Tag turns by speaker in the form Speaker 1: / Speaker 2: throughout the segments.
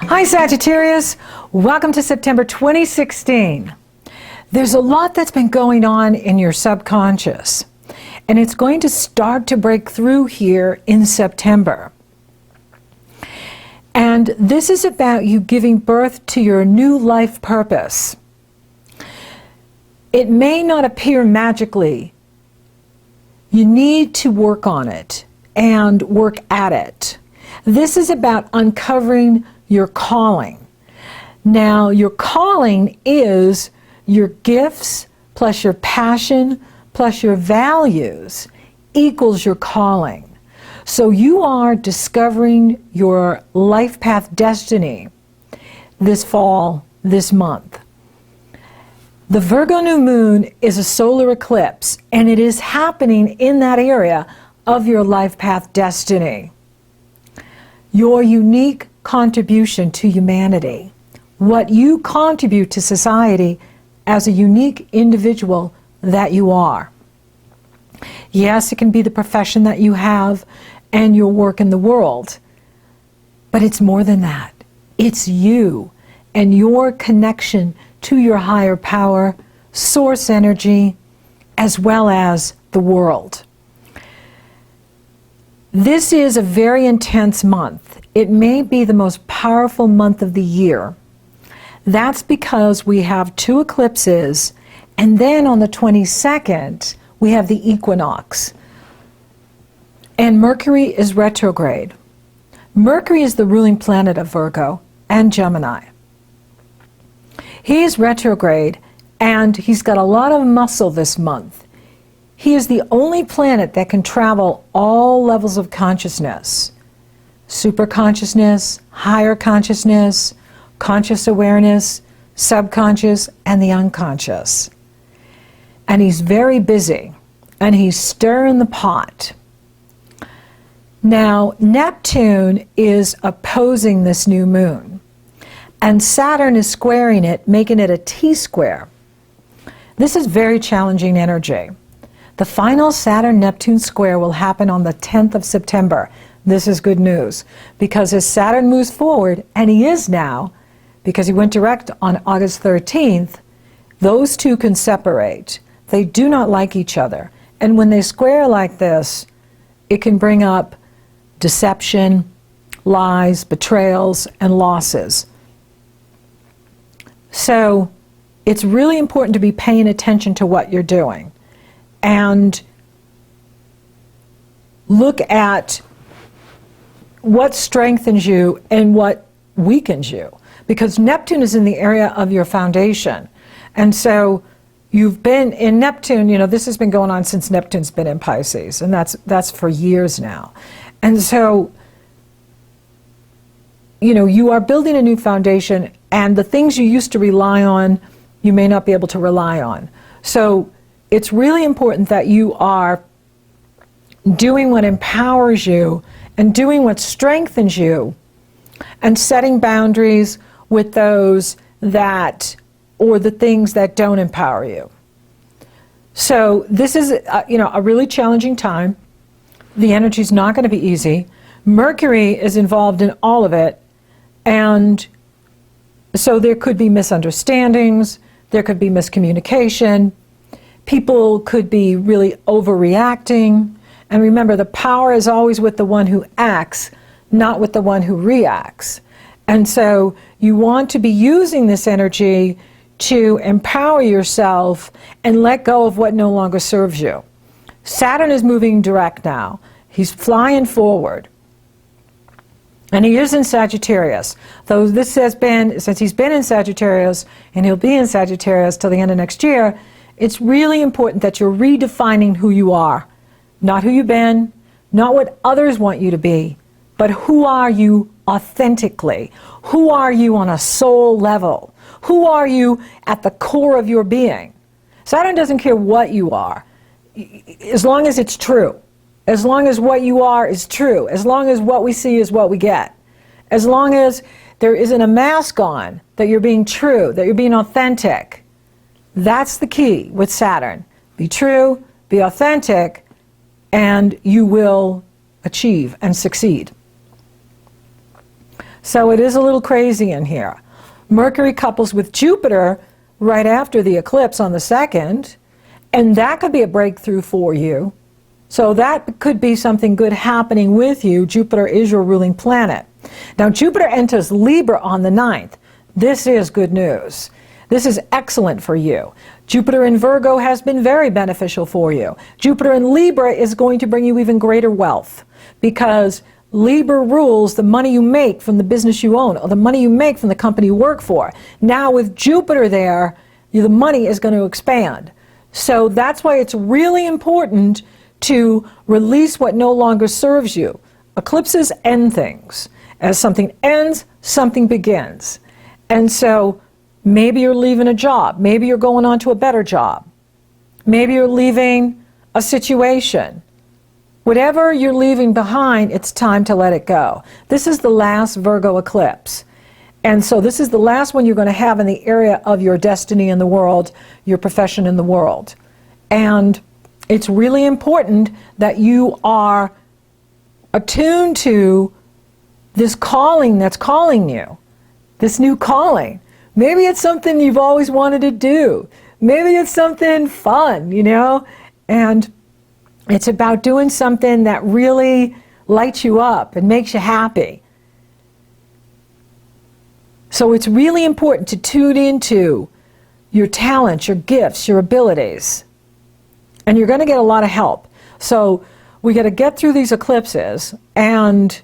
Speaker 1: Hi Sagittarius, welcome to September 2016. There's a lot that's been going on in your subconscious, and it's going to start to break through here in September. And this is about you giving birth to your new life purpose. It may not appear magically. You need to work on it and work at it. This is about uncovering your calling. Now, your calling is your gifts plus your passion plus your values equals your calling. So you are discovering your life path destiny this fall, this month. The Virgo new moon is a solar eclipse, and it is happening in that area of your life path destiny. Your unique contribution to humanity, what you contribute to society as a unique individual that you are. Yes, it can be the profession that you have and your work in the world, but it's more than that. It's you and your connection to your higher power, source energy, as well as the world. This is a very intense month. It may be the most powerful month of the year. That's because we have two eclipses, and then on the 22nd, we have the Equinox. And Mercury is retrograde. Mercury is the ruling planet of Virgo and Gemini. He is retrograde, and he's got a lot of muscle this month. He is the only planet that can travel all levels of consciousness. Superconsciousness, higher consciousness, conscious awareness, subconscious, and the unconscious. And he's very busy, and he's stirring the pot. Now, Neptune is opposing this new moon, and Saturn is squaring it, making it a T-square. This is very challenging energy. The final Saturn-Neptune square will happen on the 10th of September. This is good news, because as Saturn moves forward, and he is now, because he went direct on August 13th, those two can separate. They do not like each other. And when they square like this, it can bring up deception, lies, betrayals, and losses. So it's really important to be paying attention to what you're doing and look at what strengthens you and what weakens you, because Neptune is in the area of your foundation. And so you've been in Neptune, you know, this has been going on since Neptune's been in Pisces, and that's for years now. And so, you know, you are building a new foundation, and the things you used to rely on, you may not be able to rely on. So it's really important that you are doing what empowers you and doing what strengthens you, and setting boundaries with those that, or the things that don't empower you. So this is, you know, a really challenging time. The energy is not going to be easy. Mercury is involved in all of it, and so there could be misunderstandings, there could be miscommunication, people could be really overreacting. And remember, the power is always with the one who acts, not with the one who reacts. And so you want to be using this energy to empower yourself and let go of what no longer serves you. Saturn is moving direct now. He's flying forward. And he is in Sagittarius. Though this has been, since he's been in Sagittarius, and he'll be in Sagittarius till the end of next year, it's really important that you're redefining who you are. Not who you've been, not what others want you to be, but who are you authentically? Who are you on a soul level? Who are you at the core of your being? Saturn doesn't care what you are, as long as it's true. As long as what you are is true. As long as what we see is what we get. As long as there isn't a mask on, that you're being true, that you're being authentic. That's the key with Saturn. Be true, be authentic, and you will achieve and succeed. So it is a little crazy in here. Mercury couples with Jupiter right after the eclipse on the 2nd, and that could be a breakthrough for you. So that could be something good happening with you. Jupiter is your ruling planet. Now Jupiter enters Libra on the 9th. This is good news. This is excellent for you. Jupiter in Virgo has been very beneficial for you. Jupiter in Libra is going to bring you even greater wealth, because Libra rules the money you make from the business you own, or the money you make from the company you work for. Now with Jupiter there, the money is going to expand. So that's why it's really important to release what no longer serves you. Eclipses end things. As something ends, something begins. And so maybe you're leaving a job. Maybe you're going on to a better job. Maybe you're leaving a situation. Whatever you're leaving behind, it's time to let it go. This is the last Virgo eclipse. And so this is the last one you're going to have in the area of your destiny in the world, your profession in the world. And it's really important that you are attuned to this calling that's calling you, this new calling. Maybe it's something you've always wanted to do. Maybe it's something fun, you know, and it's about doing something that really lights you up and makes you happy. So it's really important to tune into your talents, your gifts, your abilities. And you're going to get a lot of help. So we got to get through these eclipses, and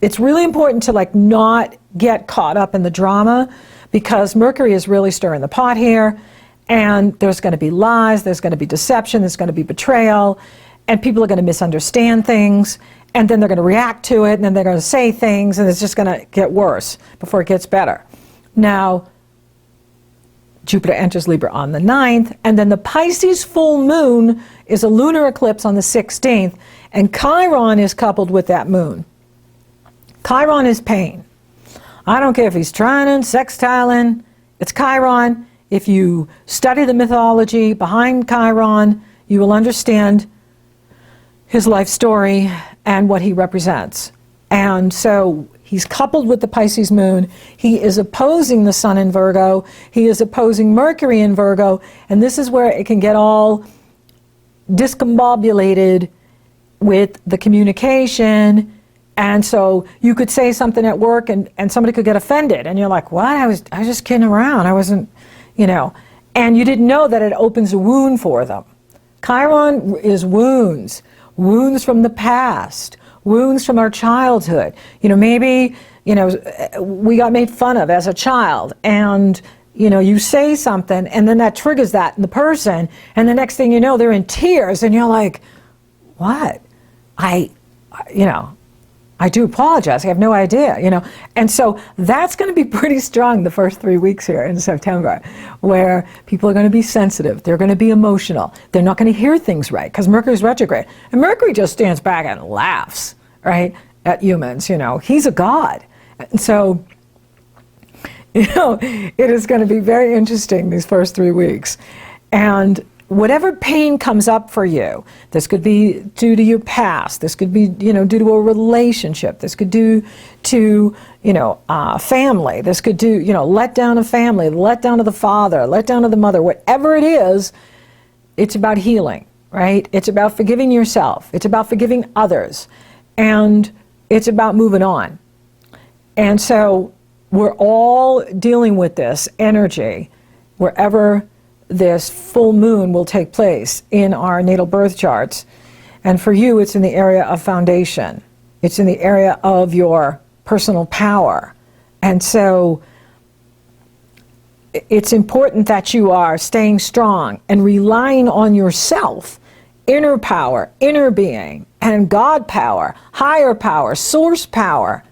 Speaker 1: it's really important to not get caught up in the drama, because Mercury is really stirring the pot here, and there's going to be lies, there's going to be deception, there's going to be betrayal, and people are going to misunderstand things, and then they're going to react to it, and then they're going to say things, and it's just going to get worse before it gets better. Now, Jupiter enters Libra on the 9th, and then the Pisces full moon is a lunar eclipse on the 16th, and Chiron is coupled with that moon. Chiron is pain. I don't care if he's trining, sextiling, it's Chiron. If you study the mythology behind Chiron, you will understand his life story and what he represents. And so he's coupled with the Pisces moon. He is opposing the sun in Virgo. He is opposing Mercury in Virgo. And this is where it can get all discombobulated with the communication. And so you could say something at work and somebody could get offended. And you're like, what? I was just kidding around. I wasn't, you know. And you didn't know that it opens a wound for them. Chiron is wounds. Wounds from the past. Wounds from our childhood. You know, maybe, you know, we got made fun of as a child, and, you know, you say something, and then that triggers that in the person, and the next thing you know, they're in tears, and you're like, what? You know, I do apologize. I have no idea, you know. And so that's going to be pretty strong the first 3 weeks here in September, where people are going to be sensitive. They're going to be emotional. They're not going to hear things right, because Mercury's retrograde. And Mercury just stands back and laughs, right, at humans, you know. He's a god. And so, you know, it is going to be very interesting these first 3 weeks. And whatever pain comes up for you, this could be due to your past, this could be, you know, due to a relationship, this could due to, you know, family, this could do, you know, let down a family, let down of the father, let down of the mother, whatever it is, it's about healing, right? It's about forgiving yourself, it's about forgiving others, and it's about moving on. And so we're all dealing with this energy wherever this full moon will take place in our natal birth charts. And for you, it's in the area of foundation. It's in the area of your personal power. And so it's important that you are staying strong and relying on yourself, inner power, inner being, and God power, higher power, source power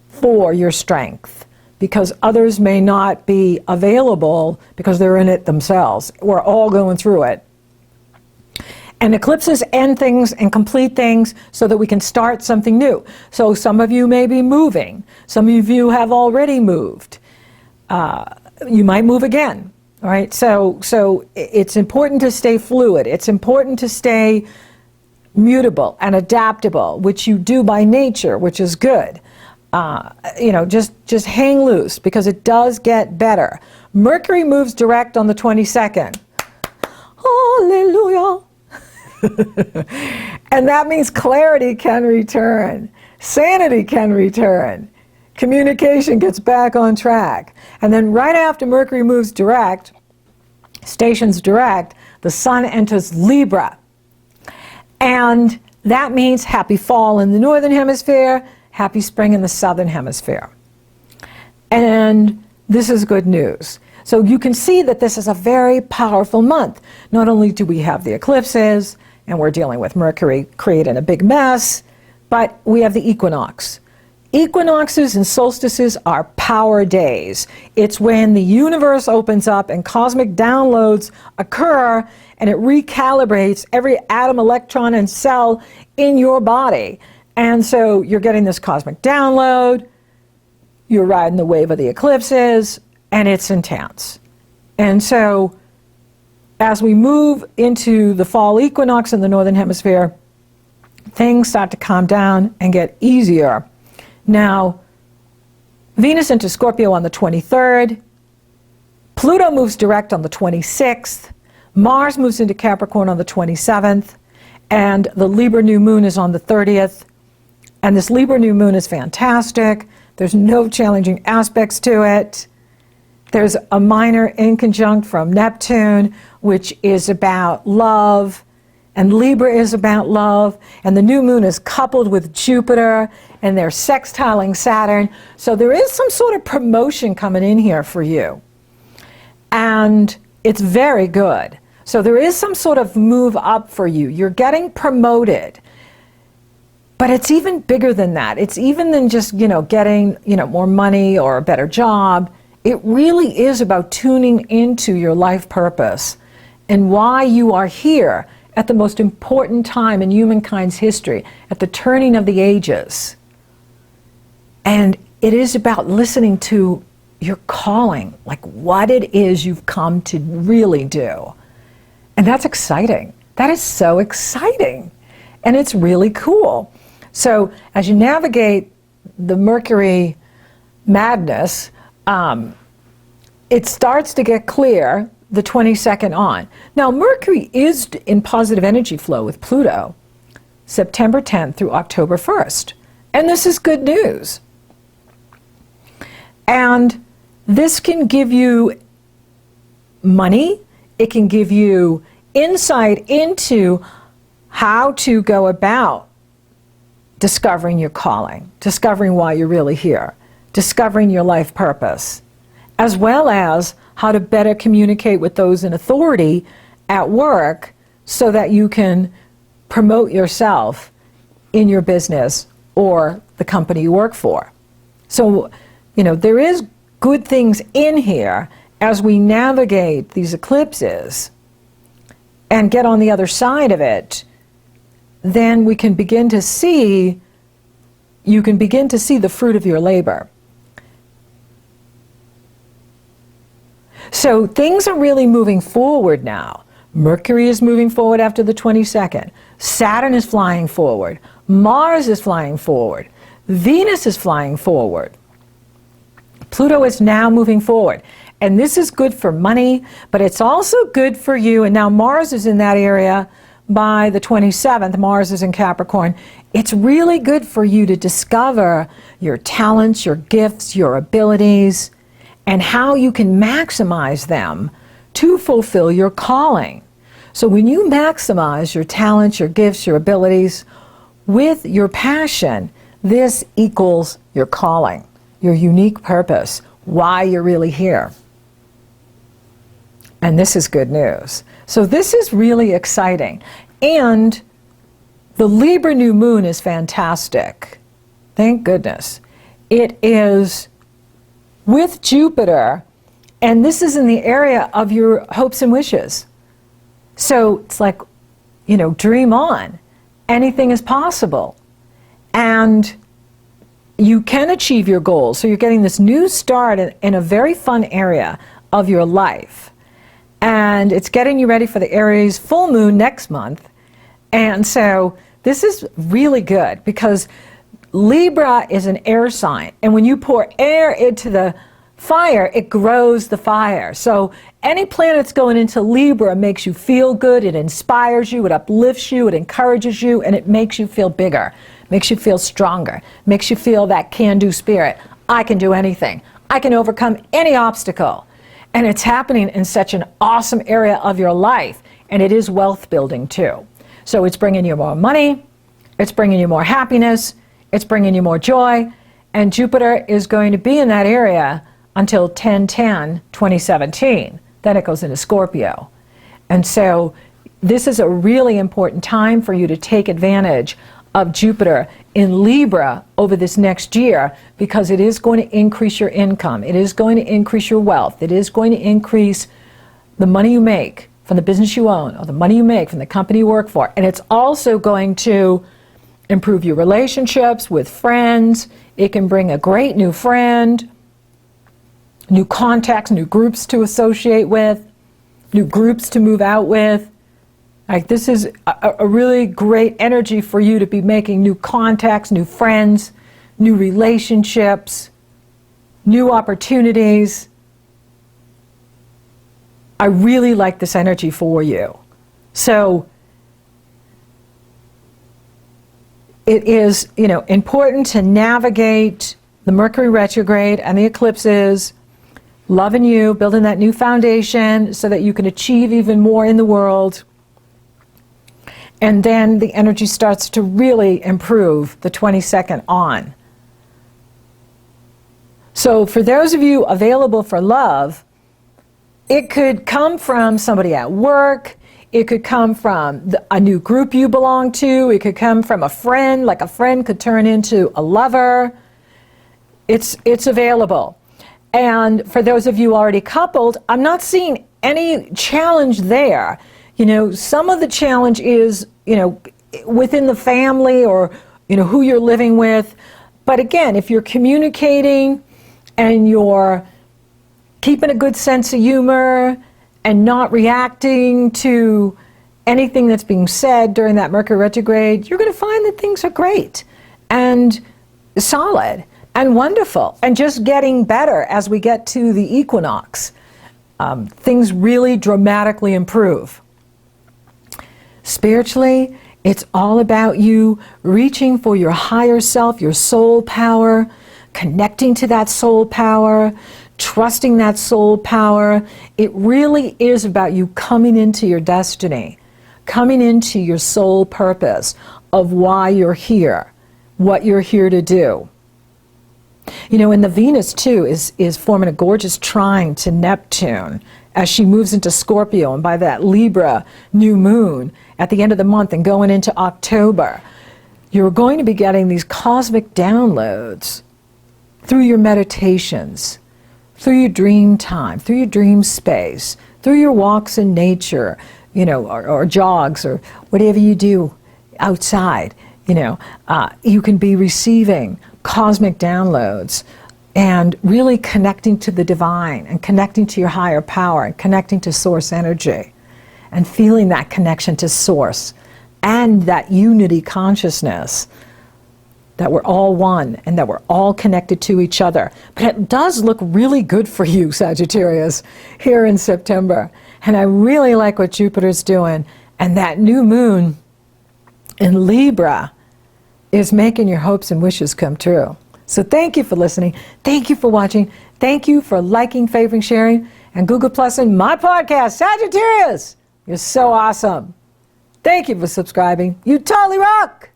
Speaker 1: for your strength. Because others may not be available because they're in it themselves. We're all going through it. And eclipses end things and complete things so that we can start something new. So some of you may be moving. Some of you have already moved. You might move again. All right? So it's important to stay fluid. It's important to stay mutable and adaptable, which you do by nature, which is good. just hang loose, because it does get better. Mercury moves direct on the 22nd. Hallelujah. And that means clarity can return. Sanity can return. Communication gets back on track. And then right after Mercury moves direct, stations direct, the sun enters Libra. And that means happy fall in the northern hemisphere, happy spring in the southern hemisphere. And this is good news. So you can see that this is a very powerful month. Not only do we have the eclipses, and we're dealing with Mercury creating a big mess, but we have the equinox. Equinoxes and solstices are power days. It's when the universe opens up and cosmic downloads occur, and it recalibrates every atom, electron, and cell in your body. And so you're getting this cosmic download, you're riding the wave of the eclipses, and it's intense. And so as we move into the fall equinox in the northern hemisphere, things start to calm down and get easier. Now, Venus into Scorpio on the 23rd, Pluto moves direct on the 26th, Mars moves into Capricorn on the 27th, and the Libra new moon is on the 30th. And this Libra new moon is fantastic. There's no challenging aspects to it. There's a minor inconjunct from Neptune, which is about love, and Libra is about love, and the new moon is coupled with Jupiter, and they're sextiling Saturn. So there is some sort of promotion coming in here for you, and it's very good. So there is some sort of move up for you. You're getting promoted. But it's even bigger than that. It's even than just, getting, more money or a better job. It really is about tuning into your life purpose and why you are here at the most important time in humankind's history, at the turning of the ages. And it is about listening to your calling, like what it is you've come to really do. And that's exciting. That is so exciting. And it's really cool. So as you navigate the Mercury madness, it starts to get clear the 22nd on. Now, Mercury is in positive energy flow with Pluto, September 10th through October 1st. And this is good news. And this can give you money. It can give you insight into how to go about discovering your calling, discovering why you're really here, discovering your life purpose, as well as how to better communicate with those in authority at work so that you can promote yourself in your business or the company you work for. So, there is good things in here as we navigate these eclipses and get on the other side of it. Then we can begin to see, you can begin to see the fruit of your labor. So things are really moving forward now. Mercury is moving forward after the 22nd. Saturn is flying forward. Mars is flying forward. Venus is flying forward. Pluto is now moving forward. And this is good for money, but it's also good for you. And now Mars is in that area by the 27th. Mars is in Capricorn. It's really good for you to discover your talents, your gifts, your abilities, and how you can maximize them to fulfill your calling. So when you maximize your talents, your gifts, your abilities with your passion, this equals your calling, your unique purpose, why you're really here. And this is good news. So this is really exciting. And the Libra new moon is fantastic. Thank goodness. It is with Jupiter, and this is in the area of your hopes and wishes. So it's like, dream on. Anything is possible. And you can achieve your goals. So you're getting this new start in a very fun area of your life. And it's getting you ready for the Aries full moon next month. And so this is really good because Libra is an air sign, and when you pour air into the fire, it grows the fire. So any planets going into Libra makes you feel good, it inspires you, it uplifts you, it encourages you, and it makes you feel bigger, makes you feel stronger, makes you feel that can-do spirit. I can do anything. I can overcome any obstacle. And it's happening in such an awesome area of your life, and it is wealth building too. So it's bringing you more money, it's bringing you more happiness, it's bringing you more joy, and Jupiter is going to be in that area until 10/10/2017. Then it goes into Scorpio. And so this is a really important time for you to take advantage of Jupiter in Libra over this next year, because it is going to increase your income, it is going to increase your wealth, it is going to increase the money you make from the business you own, or the money you make from the company you work for. And it's also going to improve your relationships with friends. It can bring a great new friend, new contacts, new groups to associate with, new groups to move out with. Like, this is a really great energy for you to be making new contacts, new friends, new relationships, new opportunities. I really like this energy for you. So it is, important to navigate the Mercury retrograde and the eclipses, loving you, building that new foundation so that you can achieve even more in the world. And then the energy starts to really improve the 22nd on. So for those of you available for love, it could come from somebody at work, it could come from a new group you belong to, it could come from a friend, like a friend could turn into a lover. It's available. And for those of you already coupled, I'm not seeing any challenge there. Some of the challenge is, within the family, or, who you're living with. But again, if you're communicating and you're keeping a good sense of humor and not reacting to anything that's being said during that Mercury retrograde, you're going to find that things are great and solid and wonderful and just getting better as we get to the equinox. Things really dramatically improve. Spiritually, it's all about you reaching for your higher self, your soul power, connecting to that soul power, trusting that soul power. It really is about you coming into your destiny, coming into your soul purpose of why you're here, what you're here to do. And the Venus too is forming a gorgeous trine to Neptune as she moves into Scorpio, and by that Libra new moon at the end of the month and going into October, you're going to be getting these cosmic downloads through your meditations, through your dream time, through your dream space, through your walks in nature, or jogs, or whatever you do outside. You can be receiving cosmic downloads and really connecting to the divine and connecting to your higher power and connecting to source energy and feeling that connection to source and that unity consciousness, that we're all one and that we're all connected to each other. But it does look really good for you, Sagittarius, here in September. And I really like what Jupiter's doing. And that new moon in Libra is making your hopes and wishes come true. So thank you for listening. Thank you for watching. Thank you for liking, favoring, sharing, and Google Plusing my podcast, Sagittarius. You're so awesome. Thank you for subscribing. You totally rock.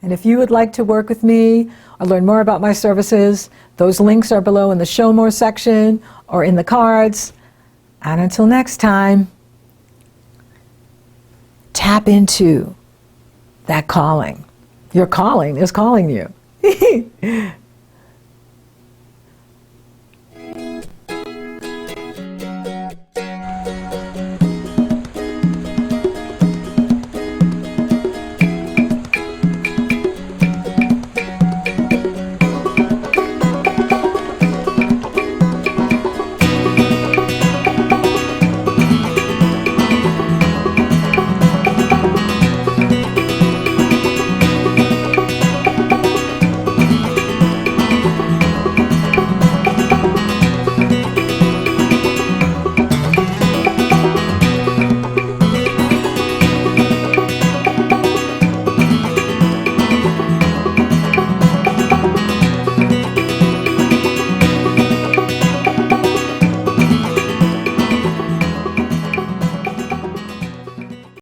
Speaker 1: And if you would like to work with me or learn more about my services, those links are below in the Show More section or in the cards. And until next time, tap into that calling. Your calling is calling you.